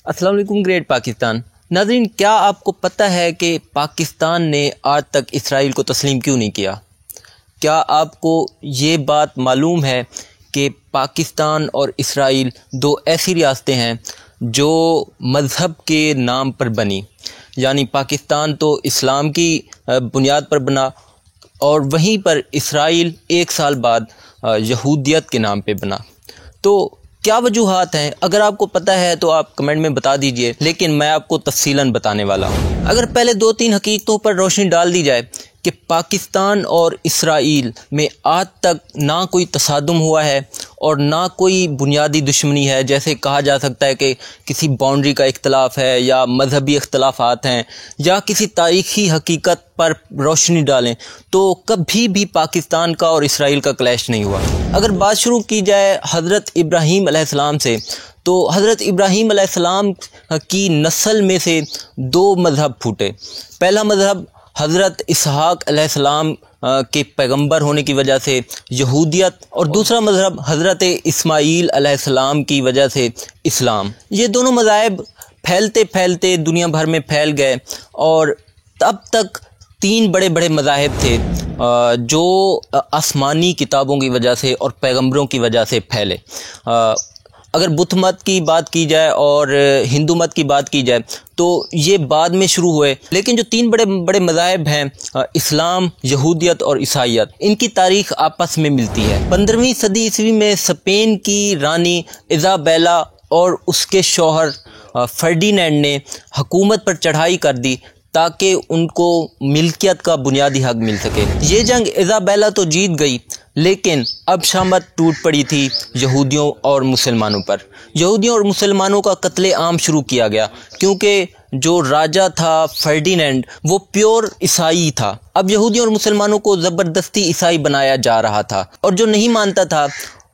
السلام علیکم گریٹ پاکستان ناظرین، کیا آپ کو پتہ ہے کہ پاکستان نے آج تک اسرائیل کو تسلیم کیوں نہیں کیا؟ کیا آپ کو یہ بات معلوم ہے کہ پاکستان اور اسرائیل دو ایسی ریاستیں ہیں جو مذہب کے نام پر بنی، یعنی پاکستان تو اسلام کی بنیاد پر بنا اور وہیں پر اسرائیل 1 سال بعد یہودیت کے نام پہ بنا۔ تو کیا وجوہات ہیں؟ اگر آپ کو پتہ ہے تو آپ کمنٹ میں بتا دیجئے، لیکن میں آپ کو تفصیلاً بتانے والا ہوں۔ اگر پہلے 2-3 حقیقتوں پر روشنی ڈال دی جائے کہ پاکستان اور اسرائیل میں آج تک نہ کوئی تصادم ہوا ہے اور نہ کوئی بنیادی دشمنی ہے، جیسے کہا جا سکتا ہے کہ کسی باؤنڈری کا اختلاف ہے یا مذہبی اختلافات ہیں یا کسی تاریخی حقیقت پر روشنی ڈالیں، تو کبھی بھی پاکستان کا اور اسرائیل کا کلیش نہیں ہوا۔ اگر بات شروع کی جائے حضرت ابراہیم علیہ السلام سے، تو حضرت ابراہیم علیہ السلام کی نسل میں سے 2 مذہب پھوٹے۔ پہلا مذہب حضرت اسحاق علیہ السلام کے پیغمبر ہونے کی وجہ سے یہودیت، اور دوسرا مذہب حضرت اسماعیل علیہ السلام کی وجہ سے اسلام۔ یہ دونوں مذاہب پھیلتے پھیلتے دنیا بھر میں پھیل گئے اور اب تک 3 بڑے بڑے مذاہب تھے جو آسمانی کتابوں کی وجہ سے اور پیغمبروں کی وجہ سے پھیلے۔ اگر بدھ مت کی بات کی جائے اور ہندو مت کی بات کی جائے تو یہ بعد میں شروع ہوئے، لیکن جو 3 بڑے بڑے مذاہب ہیں، اسلام، یہودیت اور عیسائیت، ان کی تاریخ آپس میں ملتی ہے۔ 15ویں صدی عیسوی میں اسپین کی رانی ایزابیلا اور اس کے شوہر فرڈینینڈ نے حکومت پر چڑھائی کر دی تاکہ ان کو ملکیت کا بنیادی حق مل سکے۔ یہ جنگ ایزابیلا تو جیت گئی، لیکن اب شامت ٹوٹ پڑی تھی یہودیوں اور مسلمانوں پر۔ یہودیوں اور مسلمانوں کا قتل عام شروع کیا گیا، کیونکہ جو راجہ تھا فرڈینینڈ وہ پیور عیسائی تھا۔ اب یہودیوں اور مسلمانوں کو زبردستی عیسائی بنایا جا رہا تھا، اور جو نہیں مانتا تھا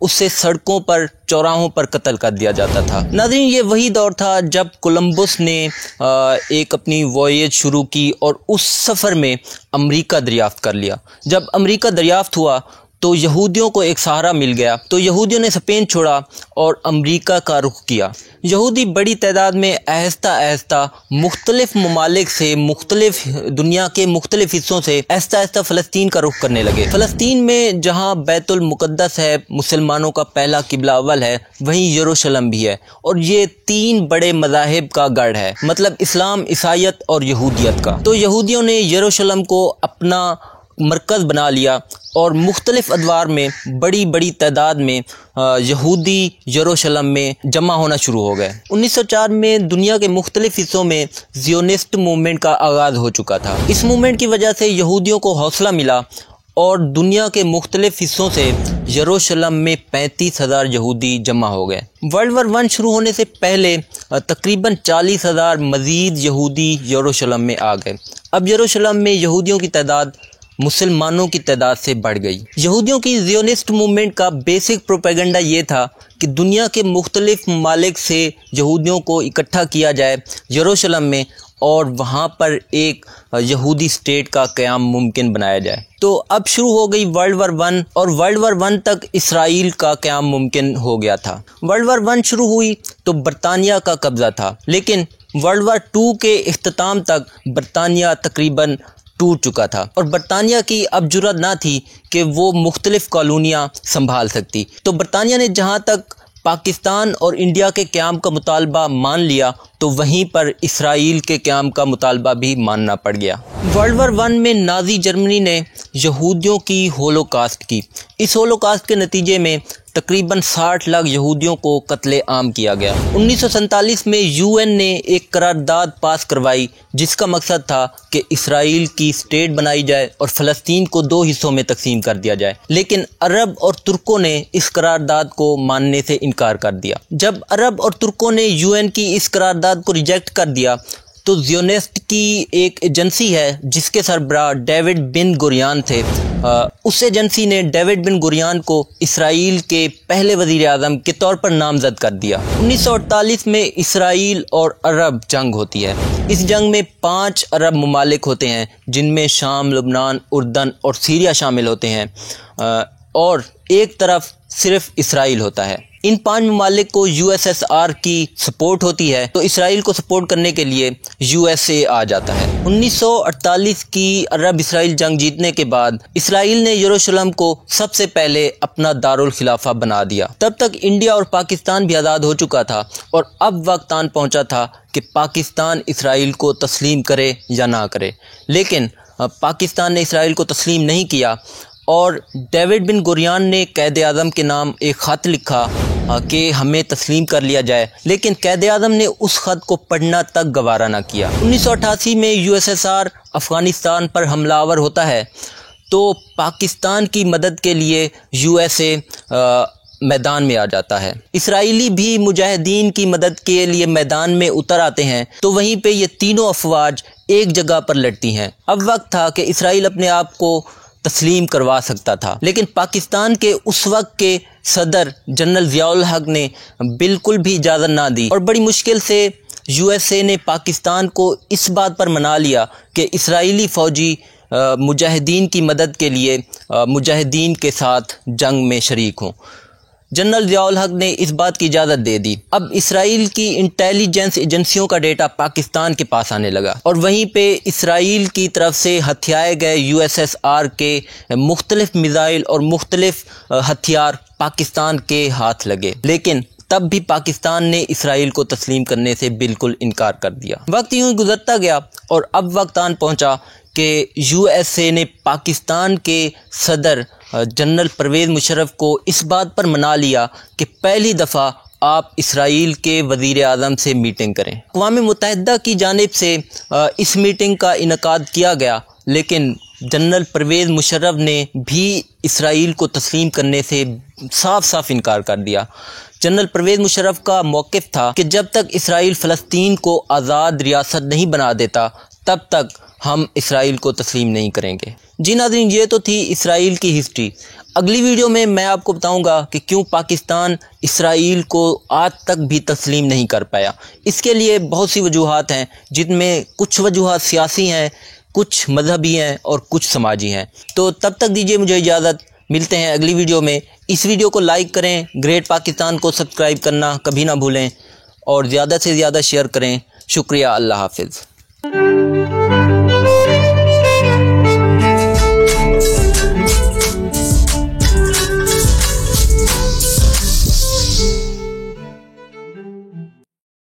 اسے سڑکوں پر، چوراہوں پر قتل کر دیا جاتا تھا۔ ناظرین، یہ وہی دور تھا جب کولمبس نے ایک اپنی وائیج شروع کی اور اس سفر میں امریکہ دریافت کر لیا۔ جب امریکہ دریافت ہوا تو یہودیوں کو ایک سہارا مل گیا، تو یہودیوں نے اسپین چھوڑا اور امریکہ کا رخ کیا۔ یہودی بڑی تعداد میں آہستہ آہستہ مختلف ممالک سے، مختلف دنیا کے مختلف حصوں سے آہستہ آہستہ فلسطین کا رخ کرنے لگے۔ فلسطین میں جہاں بیت المقدس ہے، مسلمانوں کا پہلا قبلہ اول ہے، وہیں یروشلم بھی ہے، اور یہ 3 بڑے مذاہب کا گڑھ ہے، مطلب اسلام، عیسائیت اور یہودیت کا۔ تو یہودیوں نے یروشلم کو اپنا مرکز بنا لیا اور مختلف ادوار میں بڑی بڑی تعداد میں یہودی یروشلم میں جمع ہونا شروع ہو گئے۔ 1904 میں دنیا کے مختلف حصوں میں زیونسٹ موومنٹ کا آغاز ہو چکا تھا۔ اس موومنٹ کی وجہ سے یہودیوں کو حوصلہ ملا اور دنیا کے مختلف حصوں سے یروشلم میں 35,000 یہودی جمع ہو گئے۔ ورلڈ وار 1 شروع ہونے سے پہلے تقریباً 40,000 مزید یہودی یروشلم میں آ گئے۔ اب یروشلم میں یہودیوں کی تعداد مسلمانوں کی تعداد سے بڑھ گئی۔ یہودیوں کی زیونسٹ موومنٹ کا بیسک پروپیگنڈا یہ تھا کہ دنیا کے مختلف ممالک سے یہودیوں کو اکٹھا کیا جائے یروشلم میں، اور وہاں پر ایک یہودی اسٹیٹ کا قیام ممکن بنایا جائے۔ تو اب شروع ہو گئی ورلڈ وار 1، اور ورلڈ وار 1 تک اسرائیل کا قیام ممکن ہو گیا تھا۔ ورلڈ وار 1 شروع ہوئی تو برطانیہ کا قبضہ تھا، لیکن ورلڈ وار 2 کے اختتام تک برطانیہ تقریباً ٹوٹ چکا تھا، اور برطانیہ کی اب جرأت نہ تھی کہ وہ مختلف کالونیاں سنبھال سکتی۔ تو برطانیہ نے جہاں تک پاکستان اور انڈیا کے قیام کا مطالبہ مان لیا، تو وہیں پر اسرائیل کے قیام کا مطالبہ بھی ماننا پڑ گیا۔ ورلڈ وار 1 میں نازی جرمنی نے یہودیوں کی ہولوکاسٹ کی۔ اس ہولوکاسٹ کے نتیجے میں تقریباً 60 لاکھ یہودیوں کو قتل عام کیا گیا۔ 1947 میں UN نے ایک قرارداد پاس کروائی جس کا مقصد تھا کہ اسرائیل کی اسٹیٹ بنائی جائے اور فلسطین کو 2 حصوں میں تقسیم کر دیا جائے، لیکن عرب اور ترکوں نے اس قرارداد کو ماننے سے انکار کر دیا۔ جب عرب اور ترکوں نے UN کی اس قرارداد کو ریجیکٹ کر دیا تو زیونسٹ کی ایک ایجنسی ہے جس کے سربراہ ڈیوڈ بن گوریان تھے، اس ایجنسی نے ڈیوڈ بن گوریان کو اسرائیل کے پہلے وزیر اعظم کے طور پر نامزد کر دیا۔ 1948 میں اسرائیل اور عرب جنگ ہوتی ہے۔ اس جنگ میں 5 عرب ممالک ہوتے ہیں، جن میں شام، لبنان، اردن اور سیریا شامل ہوتے ہیں، اور ایک طرف صرف اسرائیل ہوتا ہے۔ ان 5 ممالک کو USSR کی سپورٹ ہوتی ہے تو اسرائیل کو سپورٹ کرنے کے لیے USA آ جاتا ہے۔ 1948 کی عرب اسرائیل جنگ جیتنے کے بعد اسرائیل نے یروشلم کو سب سے پہلے اپنا دارالخلافہ بنا دیا۔ تب تک انڈیا اور پاکستان بھی آزاد ہو چکا تھا اور اب وقت آن پہنچا تھا کہ پاکستان اسرائیل کو تسلیم کرے یا نہ کرے، لیکن پاکستان نے اسرائیل کو تسلیم نہیں کیا اور ڈیوڈ بن گوریان نے قائد اعظم کے نام ایک خط لکھا کہ ہمیں تسلیم کر لیا جائے، لیکن قائد اعظم نے اس خط کو پڑھنا تک گوارا نہ کیا۔ 1988 میں USSR افغانستان پر حملہ آور ہوتا ہے تو پاکستان کی مدد کے لیے USA میدان میں آ جاتا ہے۔ اسرائیلی بھی مجاہدین کی مدد کے لیے میدان میں اتر آتے ہیں تو وہیں پہ یہ تینوں افواج ایک جگہ پر لڑتی ہیں۔ اب وقت تھا کہ اسرائیل اپنے آپ کو تسلیم کروا سکتا تھا، لیکن پاکستان کے اس وقت کے صدر جنرل ضیاء الحق نے بالکل بھی اجازت نہ دی اور بڑی مشکل سے USA نے پاکستان کو اس بات پر منا لیا کہ اسرائیلی فوجی مجاہدین کی مدد کے لیے مجاہدین کے ساتھ جنگ میں شریک ہوں۔ جنرل ضیاء الحق نے اس بات کی اجازت دے دی۔ اب اسرائیل کی انٹیلیجنس ایجنسیوں کا ڈیٹا پاکستان کے پاس آنے لگا اور وہیں پہ اسرائیل کی طرف سے ہتھیائے گئے USSR کے مختلف میزائل اور مختلف ہتھیار پاکستان کے ہاتھ لگے، لیکن تب بھی پاکستان نے اسرائیل کو تسلیم کرنے سے بالکل انکار کر دیا۔ وقت یوں گزرتا گیا اور اب وقت آن پہنچا کہ USA نے پاکستان کے صدر جنرل پرویز مشرف کو اس بات پر منا لیا کہ پہلی دفعہ آپ اسرائیل کے وزیر اعظم سے میٹنگ کریں۔ اقوام متحدہ کی جانب سے اس میٹنگ کا انعقاد کیا گیا، لیکن جنرل پرویز مشرف نے بھی اسرائیل کو تسلیم کرنے سے صاف صاف انکار کر دیا۔ جنرل پرویز مشرف کا موقف تھا کہ جب تک اسرائیل فلسطین کو آزاد ریاست نہیں بنا دیتا تب تک ہم اسرائیل کو تسلیم نہیں کریں گے۔ جی ناظرین، یہ تو تھی اسرائیل کی ہسٹری۔ اگلی ویڈیو میں میں آپ کو بتاؤں گا کہ کیوں پاکستان اسرائیل کو آج تک بھی تسلیم نہیں کر پایا۔ اس کے لیے بہت سی وجوہات ہیں، جن میں کچھ وجوہات سیاسی ہیں، کچھ مذہبی ہیں اور کچھ سماجی ہیں۔ تو تب تک دیجیے مجھے اجازت، ملتے ہیں اگلی ویڈیو میں۔ اس ویڈیو کو لائک کریں، گریٹ پاکستان کو سبسکرائب کرنا کبھی نہ بھولیں اور زیادہ سے زیادہ شیئر کریں۔ شکریہ، اللہ حافظ۔